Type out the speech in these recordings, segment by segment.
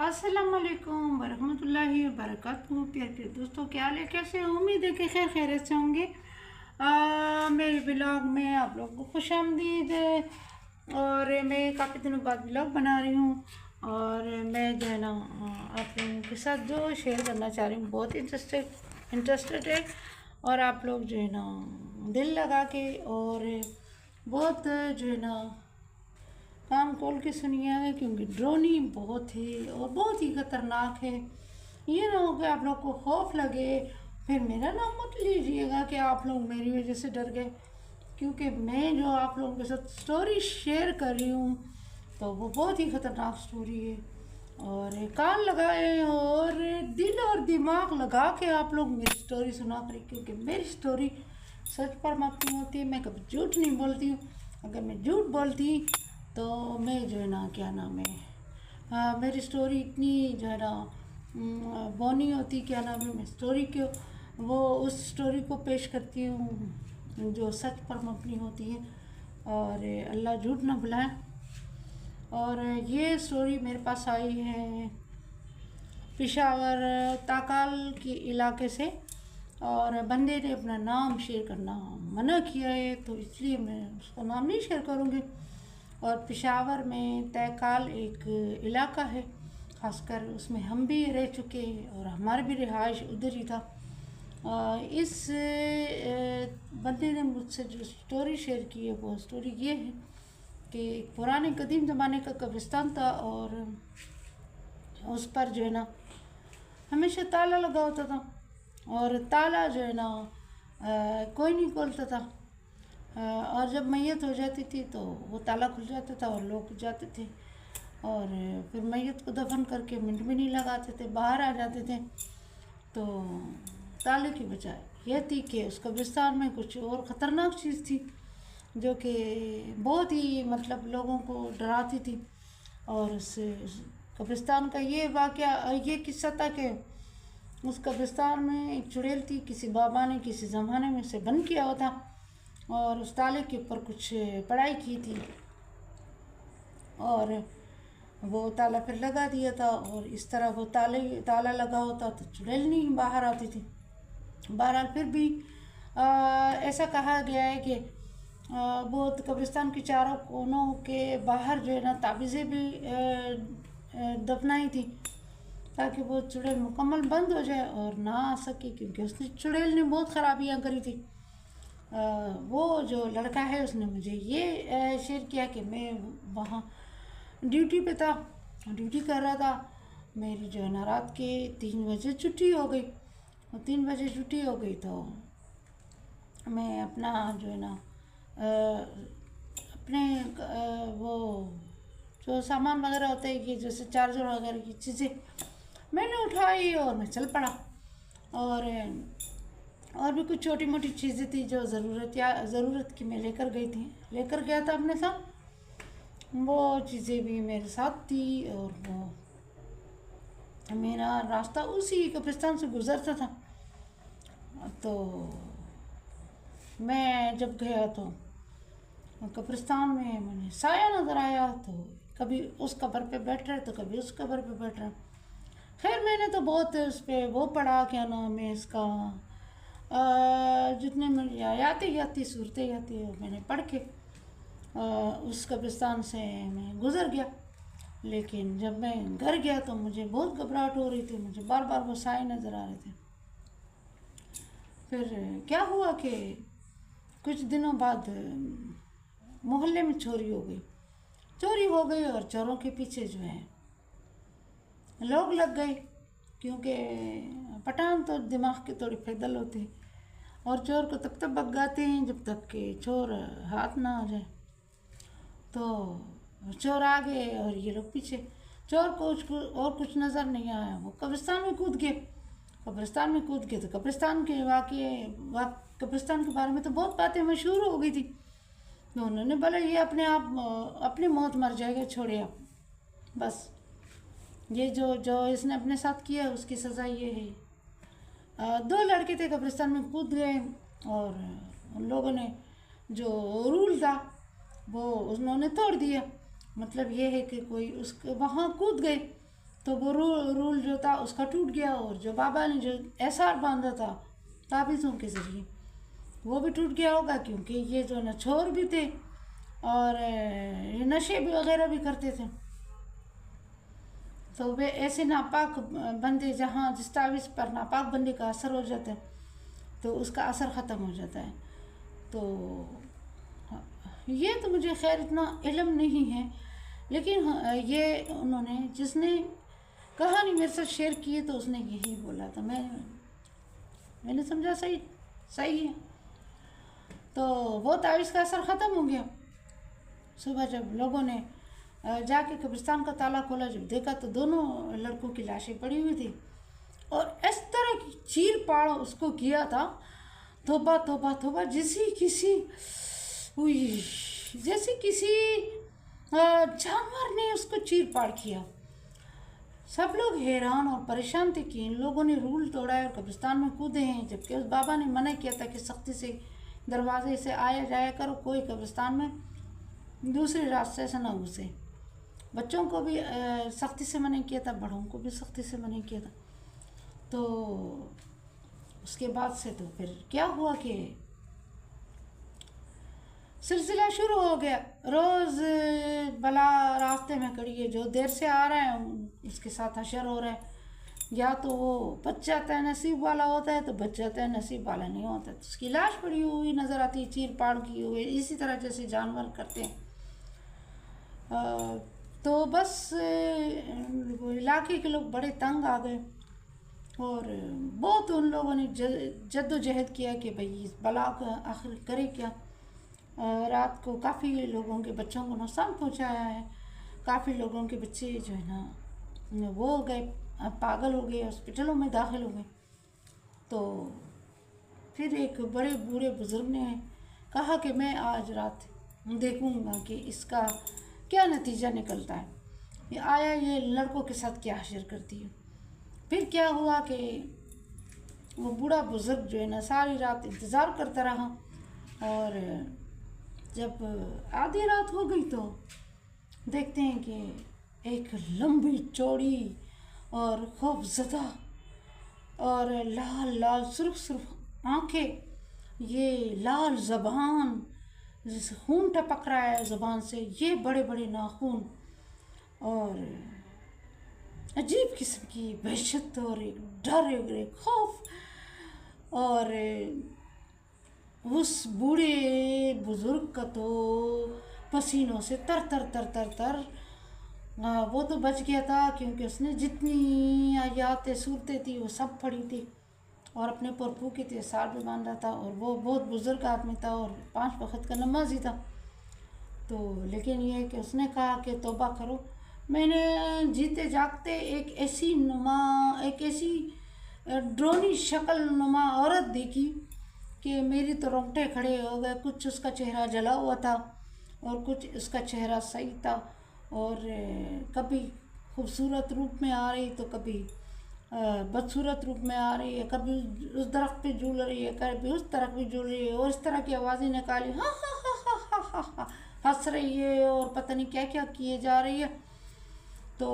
अस्सलाम वालेकुम वरहमतुल्लाहि वबरकातुहू। प्यार के दोस्तों, क्या हाल है, कैसे हैं? उम्मीद है कि खैर खैरियत से होंगे। मेरे ब्लॉग में आप लोगों को खुशामदीद। और मैं काफ़ी दिनों बाद ब्लॉग बना रही हूँ और मैं जो है ना आप लोगों के साथ जो शेयर करना चाह रही हूँ बहुत इंटरेस्टेड है। और आप लोग जो है ना दिल लगा के और बहुत जो है ना कान खोल के सुनिए है, क्योंकि ड्रोनी बहुत ही और बहुत ही ख़तरनाक है। ये ना हो कि आप लोग को खौफ लगे, फिर मेरा नाम मत लीजिएगा कि आप लोग मेरी वजह से डर गए, क्योंकि मैं जो आप लोगों के साथ स्टोरी शेयर कर रही हूँ तो वो बहुत ही ख़तरनाक स्टोरी है। और कान लगाए और दिल और दिमाग लगा के आप लोग मेरी स्टोरी सुना करें, क्योंकि मेरी स्टोरी सच पर मबनी होती है। मैं कभी झूठ नहीं बोलती हूँ। अगर मैं झूठ बोलती तो मैं जो है ना क्या नाम है मेरी स्टोरी इतनी जो है ना बोनी होती, क्या नाम है, मैं स्टोरी को वो उस स्टोरी को पेश करती हूँ जो सच पर मबनी होती है। और अल्लाह झूठ ना बुलाए। और ये स्टोरी मेरे पास आई है पेशावर ताकाल के इलाके से, और बंदे ने अपना नाम शेयर करना मना किया है तो इसलिए मैं उसका नाम नहीं शेयर करूँगी। और पेशावर में तैकाल एक इलाका है, ख़ासकर उसमें हम भी रह चुके हैं और हमारी भी रिहाइश उधर ही था। इस बंदे ने मुझसे जो स्टोरी शेयर की है वो स्टोरी ये है कि एक पुराने कदीम ज़माने का कब्रिस्तान था और उस पर जो है ना हमेशा ताला लगा होता था, और ताला जो है ना कोई नहीं खोलता था। और जब मैयत हो जाती थी तो वो ताला खुल जाता था और लोग जाते थे, और फिर मैयत को दफन करके मिनट भी नहीं लगाते थे, बाहर आ जाते थे। तो ताले की बजाय यह थी कि उस कब्रिस्तान में कुछ और ख़तरनाक चीज़ थी जो कि बहुत ही मतलब लोगों को डराती थी। और उस कब्रिस्तान का ये वाक़या, ये किस्सा था कि उस कब्रिस्तान में एक चुड़ैल थी, किसी बाबा ने किसी ज़माने में से बंद किया हुआ था और उस ताले के ऊपर कुछ पढ़ाई की थी और वो ताला फिर लगा दिया था। और इस तरह वो ताला लगा होता तो चुड़ैल नहीं बाहर आती थी। बहरहाल फिर भी ऐसा कहा गया है कि बहुत कब्रिस्तान के चारों कोनों के बाहर जो है ना ताबीज़ें भी दफनाई थी ताकि वो चुड़ैल मुकम्मल बंद हो जाए और ना आ सके, क्योंकि उसने चुड़ैल ने बहुत ख़राबियाँ करी थी। वो जो लड़का है उसने मुझे ये शेयर किया कि मैं वहाँ ड्यूटी पे था, ड्यूटी कर रहा था। मेरी जो है ना रात के 3 बजे छुट्टी हो गई, और 3 बजे छुट्टी हो गई तो मैं अपना जो है ना अपने वो जो सामान वगैरह होते हैं कि जैसे चार्जर वगैरह की चीज़ें मैंने उठाई और मैं चल पड़ा। और भी कुछ छोटी मोटी चीज़ें थी जो ज़रूरत की मैं लेकर गया था अपने साथ। वो चीज़ें भी मेरे साथ थी और वो मेरा रास्ता उसी कब्रिस्तान से गुज़रता था। तो मैं जब गया तो कब्रिस्तान में मुझे साया नज़र आया, तो कभी उस कब्र पे बैठ रहे तो कभी उस कब्र पे बैठ रहे। खैर मैंने तो बहुत उस पर वो पढ़ा, क्या नाम है इसका, जितने मुझे आती सूरतें आती है मैंने पढ़ के उस कब्रिस्तान से मैं गुज़र गया। लेकिन जब मैं घर गया तो मुझे बहुत घबराहट हो रही थी, मुझे बार बार वो साए नज़र आ रहे थे। फिर क्या हुआ कि कुछ दिनों बाद मोहल्ले में चोरी हो गई और चोरों के पीछे जो है लोग लग गए, क्योंकि पठान तो दिमाग के थोड़े पैदल होते हैं और चोर को तब तक भगाते हैं जब तक कि चोर हाथ ना आ जाए। तो चोर आ गए और ये लोग पीछे। चोर को कुछ नज़र नहीं आया, वो कब्रिस्तान में कूद गए तो कब्रिस्तान के बारे में तो बहुत बातें मशहूर हो गई थी। तो उन्होंने बोला ये अपनी मौत मर जाएगा, छोड़े आप, बस ये जो इसने अपने साथ किया है उसकी सज़ा ये है। 2 लड़के थे कब्रिस्तान में कूद गए और उन लोगों ने जो रूल था वो उन्होंने तोड़ दिया। मतलब ये है कि कोई उसके वहाँ कूद गए तो वो रूल जो था उसका टूट गया, और जो बाबा ने जो एसार बांधा था ताबीज़ों के ज़रिए वो भी टूट गया होगा, क्योंकि ये जो नछोर भी थे और ये नशे भी वगैरह भी करते थे। तो वे ऐसे नापाक बंदे जहाँ जिस तावीज़ पर नापाक बंदे का असर हो जाता है तो उसका असर ख़त्म हो जाता है। तो ये तो मुझे खैर इतना इल्म नहीं है, लेकिन ये उन्होंने जिसने कहानी मेरे साथ शेयर की है तो उसने यही बोला था, मैंने समझा सही है। तो वो तावीज़ का असर ख़त्म हो गया। सुबह जब लोगों ने जाके कब्रिस्तान का ताला खोला, जब देखा तो दोनों लड़कों की लाशें पड़ी हुई थी, और इस तरह की चीर पाड़ उसको किया था, तौबा तौबा तौबा, जैसे किसी जानवर ने उसको चीर पाड़ किया। सब लोग हैरान और परेशान थे कि इन लोगों ने रूल तोड़ा है और कब्रिस्तान में कूदे हैं, जबकि उस बाबा ने मना किया था कि सख्ती से दरवाजे से आया जाया करो, कोई कब्रिस्तान में दूसरे रास्ते से ना घुसे। बच्चों को भी सख्ती से मना किया था, बड़ों को भी सख्ती से मना किया था। तो उसके बाद से तो फिर क्या हुआ कि सिलसिला शुरू हो गया। रोज़ बला रास्ते में खड़ी है, जो देर से आ रहा है उसके साथ हशर हो रहा है, या तो वो बच जाता है नसीब वाला होता है तो बच जाता है, नसीब वाला नहीं होता तो उसकी लाश पड़ी हुई नज़र आती है, चीर पाड़ की हुई, इसी तरह जैसे जानवर करते हैं। तो बस इलाके के लोग बड़े तंग आ गए, और बहुत उन लोगों ने जद्दोजहद किया कि भाई इस बला का आखिर करे क्या। रात को काफ़ी लोगों के बच्चों को नुकसान पहुंचाया है, काफ़ी लोगों के बच्चे जो है ना वो हो गए, पागल हो गए, हॉस्पिटलों में दाखिल हो गए। तो फिर एक बड़े बूढ़े बुज़ुर्ग ने कहा कि मैं आज रात देखूंगा कि इसका क्या नतीजा निकलता है, ये आया ये लड़कों के साथ क्या हशर करती है। फिर क्या हुआ कि वो बूढ़ा बुज़ुर्ग जो है ना सारी रात इंतज़ार करता रहा, और जब आधी रात हो गई तो देखते हैं कि एक लंबी चौड़ी और खौफज़दा और लाल लाल सुर्ख आँखें, ये लाल ज़बान जैसे खून टपक रहा है ज़बान से, ये बड़े बड़े नाखून, और अजीब किस्म की वहशत और एक डर और एक खौफ। और उस बूढ़े बुज़ुर्ग का तो पसीनों से तर तर तर तर तर वो तो बच गया था, क्योंकि उसने जितनी आयातें सूरतें थी वो सब पढ़ी थी, और अपने परपू के तेसार भी बांधा था, और वो बहुत बुज़ुर्ग आदमी था और 5 वक्त का नमाजी था। तो लेकिन ये है कि उसने कहा कि तौबा करो, मैंने जीते जागते एक ऐसी ड्रोनी शक्ल नुमा औरत देखी कि मेरी तो रोंगटे खड़े हो गए। कुछ उसका चेहरा जला हुआ था और कुछ उसका चेहरा सही था, और कभी खूबसूरत रूप में आ रही तो कभी बदसूरत रूप में आ रही है, कभी उस दरख्त पे झूल रही है, कभी उस तरफ भी झूल रही है, और इस तरह की आवाज़ें निकाली, हाँ हाँ हाँ हाँ हाँ हाँ हंस रही है, और पता नहीं क्या क्या किए जा रही है। तो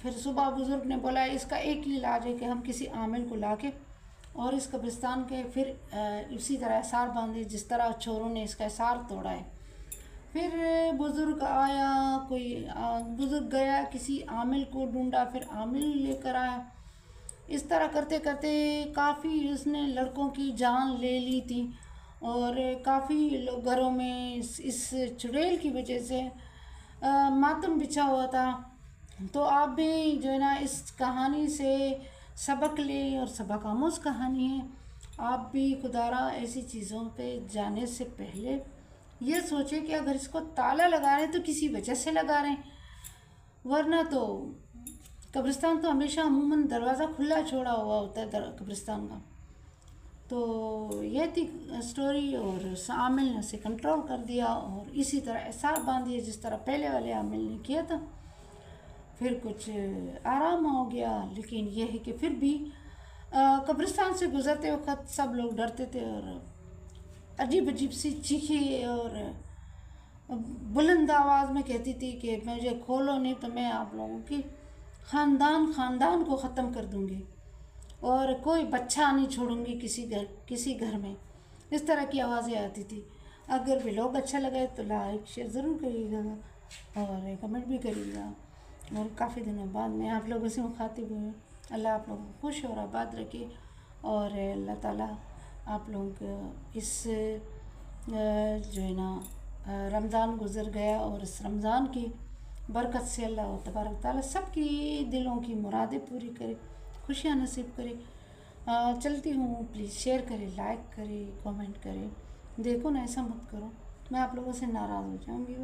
फिर सुबह बुज़ुर्ग ने बोला इसका एक ही इलाज है कि हम किसी आमिल को लाके और इस कब्रिस्तान के फिर इसी तरह एसार बांधे जिस तरह चोरों ने इसका एसार तोड़ा है। फिर बुज़ुर्ग आया, कोई बुज़ुर्ग गया किसी आमिल को ढूंढा, फिर आमिल लेकर आया। इस तरह करते करते काफ़ी उसने लड़कों की जान ले ली थी, और काफ़ी लोग घरों में इस चुड़ैल की वजह से मातम बिछा हुआ था। तो आप भी जो है ना इस कहानी से सबक लें, और सबक आमूज़ कहानी है। आप भी खुदारा ऐसी चीज़ों पे जाने से पहले ये सोचें कि अगर इसको ताला लगा रहे हैं तो किसी वजह से लगा रहे हैं, वरना तो कब्रिस्तान तो हमेशा अमूमन दरवाज़ा खुला छोड़ा हुआ होता है कब्रिस्तान का। तो ये थी स्टोरी, और उस आमिल ने उसे कंट्रोल कर दिया और इसी तरह एसार बांध दिया जिस तरह पहले वाले आमिल ने किया था। फिर कुछ आराम हो गया, लेकिन यह है कि फिर भी कब्रिस्तान से गुज़रते वक्त सब लोग डरते थे, और अजीब अजीब सी चीखें और बुलंद आवाज़ में कहती थी कि मुझे खोलो नहीं तो मैं आप लोगों की ख़ानदान को ख़त्म कर दूँगी और कोई बच्चा नहीं छोड़ूंगी किसी घर में। इस तरह की आवाज़ें आती थी। अगर वीलॉग अच्छा लगे तो लाइक शेयर ज़रूर करिएगा और कमेंट भी करिएगा। और काफ़ी दिनों बाद मैं आप लोगों से मुखातिब हुई। अल्लाह आप लोगों को खुश और आबाद रखे और अल्लाह ताला आप लोग इस जो है ना रमज़ान गुज़र गया और इस रमज़ान की बरकत से अल्लाह तबारक ताला सबकी दिलों की मुरादें पूरी करे, खुशियाँ नसीब करे। चलती हूँ, प्लीज़ शेयर करें, लाइक करें, कमेंट करें। देखो ना, ऐसा मत करो, मैं आप लोगों से नाराज़ हो जाऊँगी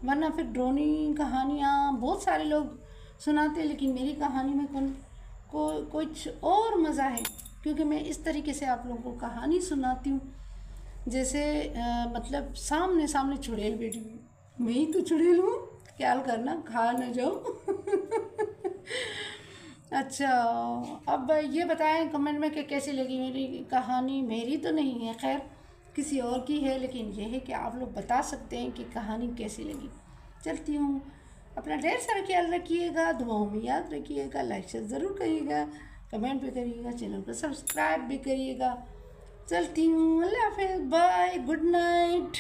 वरना फिर ड्रोनी कहानियाँ बहुत सारे लोग सुनाते हैं, लेकिन मेरी कहानी में कुछ और मज़ा है, क्योंकि मैं इस तरीके से आप लोगों को कहानी सुनाती हूँ जैसे मतलब सामने सामने चुड़ैल बैठी हुई, मैं ही तो चुड़ैल हूँ, ख्याल करना खा न जाओ। अच्छा, अब ये बताएं कमेंट में कि कैसी लगी मेरी कहानी। मेरी तो नहीं है, खैर किसी और की है, लेकिन ये है कि आप लोग बता सकते हैं कि कहानी कैसी लगी। चलती हूँ, अपना ढेर सारा ख्याल रखिएगा, दुआओं में याद रखिएगा, लाइक शेयर ज़रूर करिएगा, कमेंट भी करिएगा, चैनल को सब्सक्राइब भी करिएगा। चलती हूँ, अल्लाह हाफ़िज़, बाय, गुड नाइट।